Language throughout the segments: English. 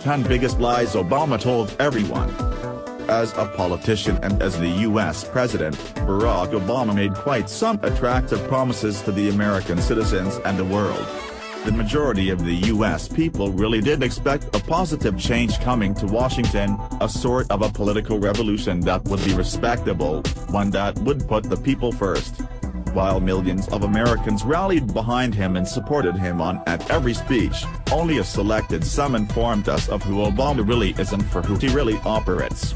10 Biggest Lies Obama Told Everyone. As a politician and as the U.S. President, Barack Obama made quite some attractive promises to the American citizens and the world. The majority of the U.S. people really did expect a positive change coming to Washington, a sort of a political revolution that would be respectable, one that would put the people first. While millions of Americans rallied behind him and supported him at every speech, only a selected some informed us of who Obama really is and for who he really operates.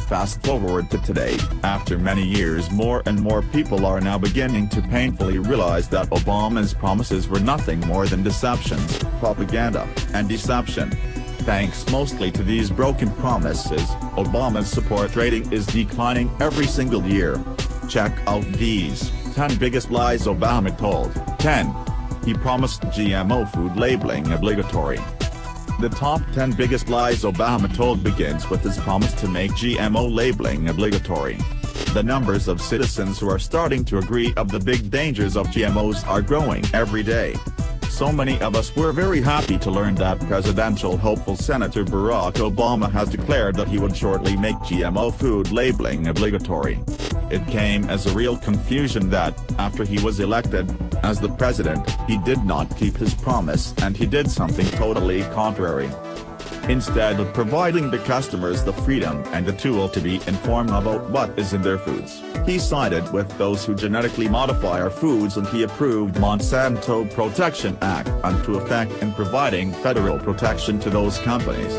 Fast forward to today, after many years more and more people are now beginning to painfully realize that Obama's promises were nothing more than deceptions, propaganda, and deception. Thanks mostly to these broken promises, Obama's support rating is declining every single year. Check out these 10 Biggest Lies Obama Told. 10. He promised GMO food labeling obligatory. The top 10 biggest lies Obama told begins with his promise to make GMO labeling obligatory. The numbers of citizens who are starting to agree of the big dangers of GMOs are growing every day. So many of us were very happy to learn that presidential hopeful Senator Barack Obama has declared that he would shortly make GMO food labeling obligatory. It came as a real confusion that, after he was elected as the president, he did not keep his promise and he did something totally contrary. Instead of providing the customers the freedom and the tool to be informed about what is in their foods, he sided with those who genetically modify our foods and he approved Monsanto Protection Act into effect in providing federal protection to those companies.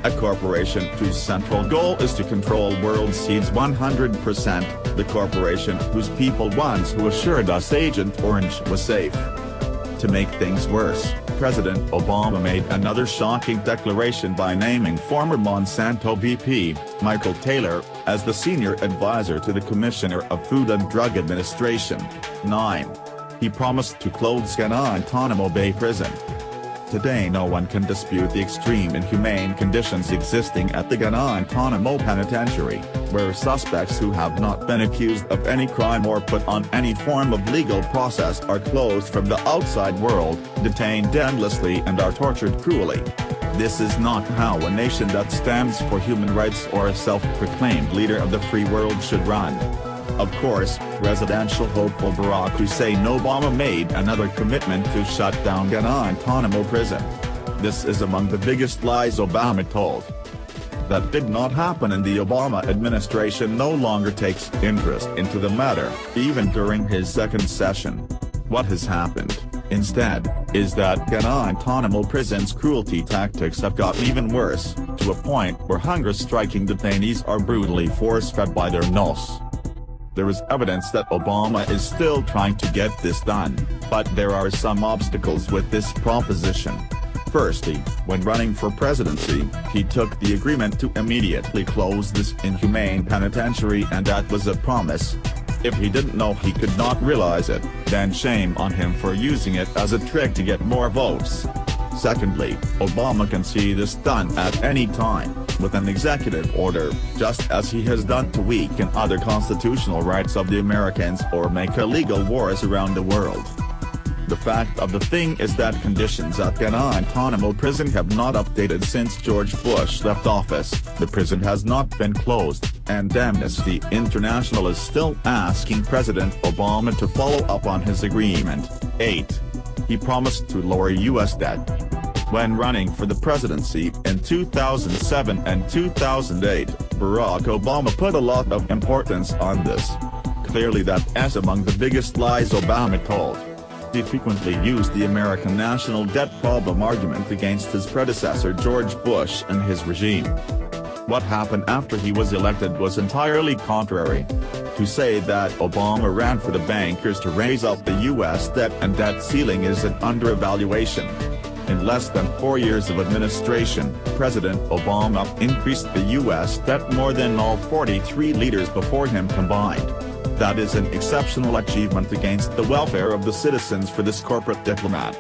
A corporation whose central goal is to control world seeds 100%, the corporation whose people once who assured us Agent Orange was safe. To make things worse, President Obama made another shocking declaration by naming former Monsanto VP, Michael Taylor, as the senior advisor to the Commissioner of Food and Drug Administration. 9. He promised to close Guantanamo Bay Prison. Today no one can dispute the extreme inhumane conditions existing at the Guantanamo Penitentiary, where suspects who have not been accused of any crime or put on any form of legal process are closed from the outside world, detained endlessly and are tortured cruelly. This is not how a nation that stands for human rights or a self-proclaimed leader of the free world should run. Of course, presidential hopeful Barack Hussein Obama made another commitment to shut down Guantanamo prison. This is among the biggest lies Obama told. That did not happen, and the Obama administration no longer takes interest into the matter, even during his second session. What has happened, instead, is that Guantanamo prison's cruelty tactics have gotten even worse, to a point where hunger-striking detainees are brutally force-fed by their nurse. There is evidence that Obama is still trying to get this done, but there are some obstacles with this proposition. Firstly, when running for presidency, he took the agreement to immediately close this inhumane penitentiary, and that was a promise. If he didn't know he could not realize it, then shame on him for using it as a trick to get more votes. Secondly, Obama can see this done at any time, with an executive order, just as he has done to weaken other constitutional rights of the Americans or make illegal wars around the world. The fact of the thing is that conditions at Guantanamo prison have not updated since George Bush left office, the prison has not been closed, and Amnesty International is still asking President Obama to follow up on his agreement. 8. He promised to lower U.S. debt. When running for the presidency in 2007 and 2008, Barack Obama put a lot of importance on this. Clearly that is among the biggest lies Obama told. He frequently used the American national debt problem argument against his predecessor George Bush and his regime. What happened after he was elected was entirely contrary. To say that Obama ran for the bankers to raise up the U.S. debt and debt ceiling is an underevaluation. In less than 4 years of administration, President Obama increased the U.S. debt more than all 43 leaders before him combined. That is an exceptional achievement against the welfare of the citizens for this corporate diplomat.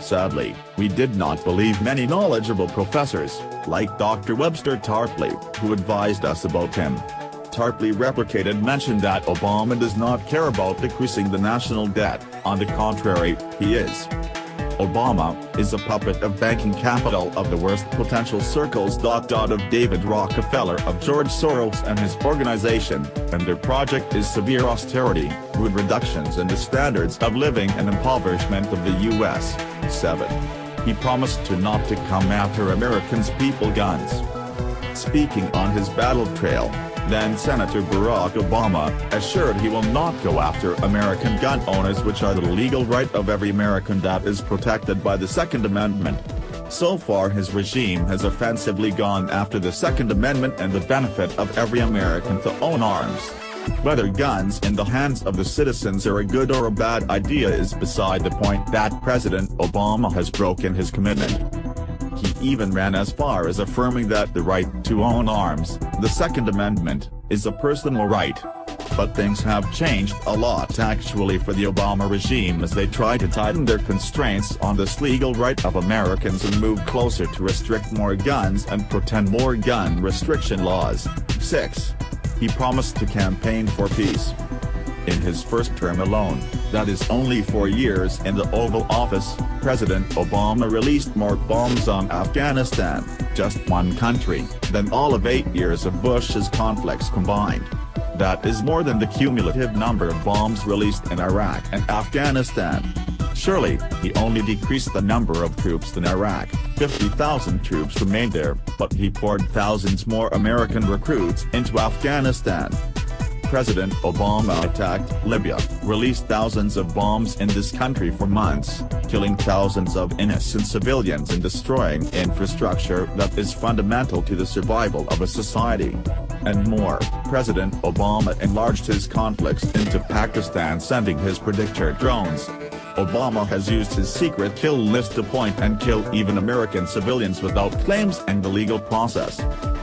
Sadly, we did not believe many knowledgeable professors, like Dr. Webster Tarpley, who advised us about him. Tarpley replicated mentioned that Obama does not care about decreasing the national debt, on the contrary, he is Obama is a puppet of banking capital of the worst potential circles. Of David Rockefeller, of George Soros and his organization, and their project is severe austerity, rude reductions in the standards of living and impoverishment of the U.S. 7. He promised to not to come after Americans' people guns. Speaking on his battle trail, then Senator Barack Obama assured he will not go after American gun owners, which are the legal right of every American that is protected by the Second Amendment. So far his regime has offensively gone after the Second Amendment and the benefit of every American to own arms. Whether guns in the hands of the citizens are a good or a bad idea is beside the point. That President Obama has broken his commitment. He even ran as far as affirming that the right to own arms, the Second Amendment, is a personal right. But things have changed a lot actually for the Obama regime as they try to tighten their constraints on this legal right of Americans and move closer to restrict more guns and pretend more gun restriction laws. 6. He promised to campaign for peace. In his first term alone, that is only 4 years in the Oval Office, President Obama released more bombs on Afghanistan, just one country, than all of 8 years of Bush's conflicts combined. That is more than the cumulative number of bombs released in Iraq and Afghanistan. Surely, he only decreased the number of troops in Iraq. 50,000 troops remained there, but he poured thousands more American recruits into Afghanistan. President Obama attacked Libya, released thousands of bombs in this country for months, killing thousands of innocent civilians and destroying infrastructure that is fundamental to the survival of a society. And more. President Obama enlarged his conflicts into Pakistan, sending his predictor drones. Obama has used his secret kill list to point and kill even American civilians without claims and the legal process.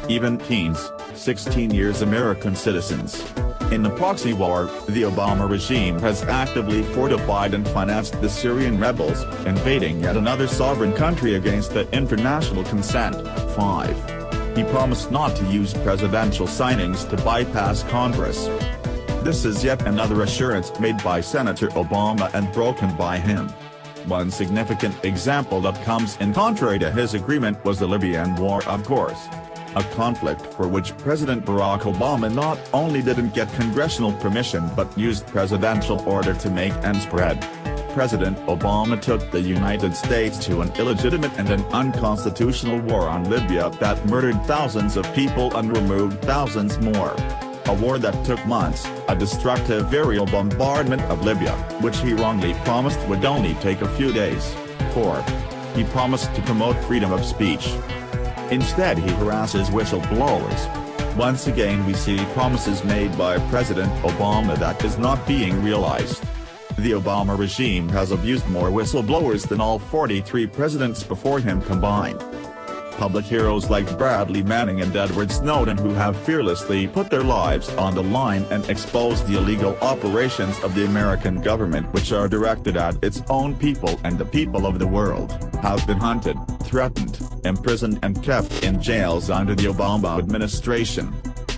Even teens, 16 years American citizens. In the proxy war, the Obama regime has actively fortified and financed the Syrian rebels, invading yet another sovereign country against the international consent. 5. He promised not to use presidential signings to bypass Congress. This is yet another assurance made by Senator Obama and broken by him. One significant example that comes in contrary to his agreement was the Libyan war, of course. A conflict for which President Barack Obama not only didn't get congressional permission but used presidential order to make and spread. President Obama took the United States to an illegitimate and an unconstitutional war on Libya that murdered thousands of people and removed thousands more. A war that took months, a destructive aerial bombardment of Libya, which he wrongly promised would only take a few days. 4. He promised to promote freedom of speech. Instead he harasses whistleblowers. Once again we see promises made by President Obama that is not being realized. The Obama regime has abused more whistleblowers than all 43 presidents before him combined. Public heroes like Bradley Manning and Edward Snowden, who have fearlessly put their lives on the line and exposed the illegal operations of the American government, which are directed at its own people and the people of the world, have been hunted, threatened, imprisoned and kept in jails under the Obama administration.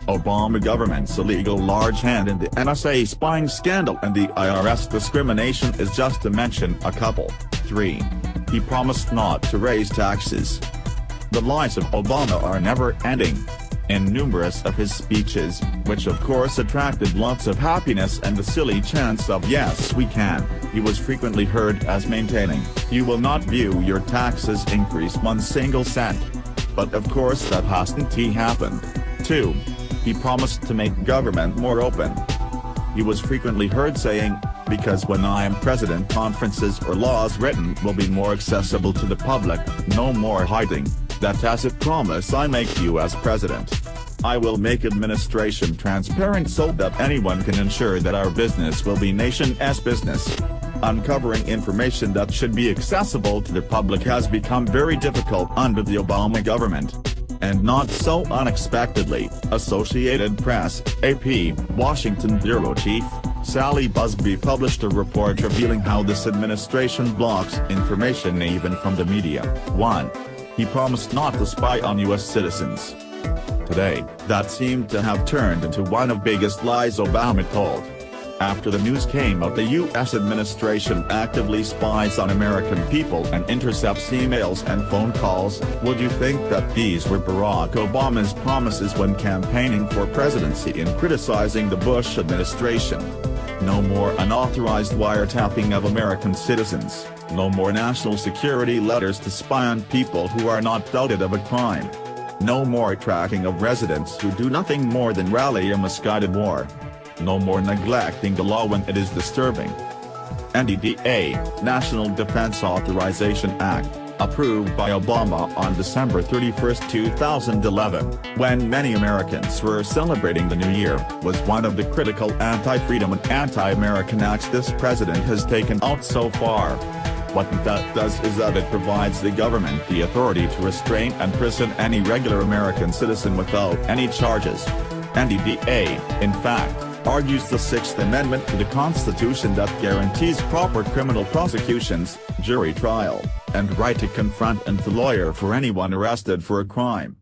Obama government's illegal large hand in the NSA spying scandal and the IRS discrimination is just to mention a couple. 3. He promised not to raise taxes. The lies of Obama are never ending. In numerous of his speeches, which of course attracted lots of happiness and the silly chants of "yes we can," he was frequently heard as maintaining, "You will not view your taxes increase 1 single cent." But of course that hasn't happened. 2. He promised to make government more open. He was frequently heard saying, "Because when I am president, conferences or laws written will be more accessible to the public, no more hiding. That tacit promise I make you as president. I will make administration transparent so that anyone can ensure that our business will be nation's business." Uncovering information that should be accessible to the public has become very difficult under the Obama government. And not so unexpectedly, Associated Press, AP, Washington Bureau Chief, Sally Busby published a report revealing how this administration blocks information even from the media. 1. He promised not to spy on U.S. citizens. Today, that seemed to have turned into one of the biggest lies Obama told. After the news came out, the U.S. administration actively spies on American people and intercepts emails and phone calls. Would you think that these were Barack Obama's promises when campaigning for presidency in criticizing the Bush administration? No more unauthorized wiretapping of American citizens, no more national security letters to spy on people who are not doubted of a crime. No more tracking of residents who do nothing more than rally a misguided war. No more neglecting the law when it is disturbing. NDAA, National Defense Authorization Act, approved by Obama on December 31, 2011, when many Americans were celebrating the new year, was one of the critical anti-freedom and anti-American acts this president has taken out so far. What that does is that it provides the government the authority to restrain and imprison any regular American citizen without any charges. NDAA, in fact, argues the Sixth Amendment to the Constitution that guarantees proper criminal prosecutions, jury trial, and right to confront and to lawyer for anyone arrested for a crime.